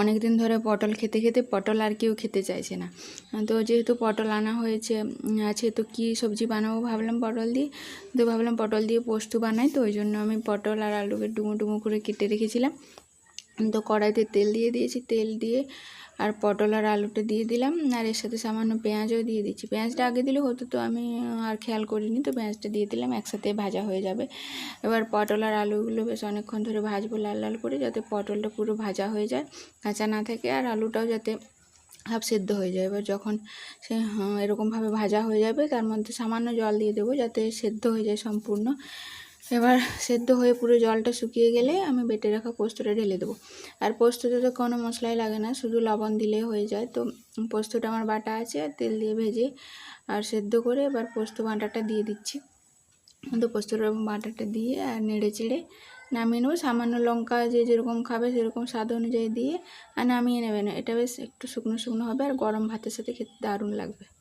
অনেক দিন ধরে পটল খেতে খেতে পটল আর কেউ খেতে চাইছে না। তো যেহেতু পটল আনা হয়েছে আছে, তো কী সবজি বানাবো ভাবলাম পটল দিয়ে। তো ভাবলাম পটল দিয়ে পোস্ত বানাই, তো ওই জন্য আমি পটল আর আলুকে ডুমো ডুমো করে কেটে রেখেছিলাম। তো কড়াইতে তেল দিয়ে দিয়েছি, তেল দিয়ে আর পটল আর আলুটা দিয়ে দিলাম, আর এর সাথে সামান্য পেঁয়াজও দিয়ে দিচ্ছি। পেঁয়াজটা আগে দিলে হতো, তো আমি আর খেয়াল করিনি, তো পেঁয়াজটা দিয়ে দিলাম, একসাথে ভাজা হয়ে যাবে। এবার পটল আর আলুগুলো বেশ অনেকক্ষণ ধরে ভাজবো লাল লাল করে, যাতে পটলটা পুরো ভাজা হয়ে যায়, কাঁচা না থাকে, আর আলুটাও যাতে হাফ সেদ্ধ হয়ে যায়। এবার যখন সে এরকমভাবে ভাজা হয়ে যাবে, তার মধ্যে সামান্য জল দিয়ে দেবো যাতে সেদ্ধ হয়ে যায় সম্পূর্ণ। এবার সেদ্ধ হয়ে পুরো জলটা শুকিয়ে গেলে আমি বেটে রাখা পোস্তটা ঢেলে দেবো। আর পোস্ততে তো কোনো মশলাই লাগে না, শুধু লবণ দিলেই হয়ে যায়। তো পোস্তটা আমার বাটা আছে, আর তেল দিয়ে ভেজে আর সেদ্ধ করে এবার পোস্ত বাটাটা দিয়ে দিচ্ছি। তো পোস্তর বাটাটা দিয়ে আর নেড়ে চেড়ে নামিয়ে নেবো। সামান্য লঙ্কা যে যেরকম খাবে সেরকম স্বাদ অনুযায়ী দিয়ে আর নামিয়ে নেবেন। এটা বেশ একটু শুকনো শুকনো হবে, আর গরম ভাতের সাথে খেতে দারুণ লাগবে।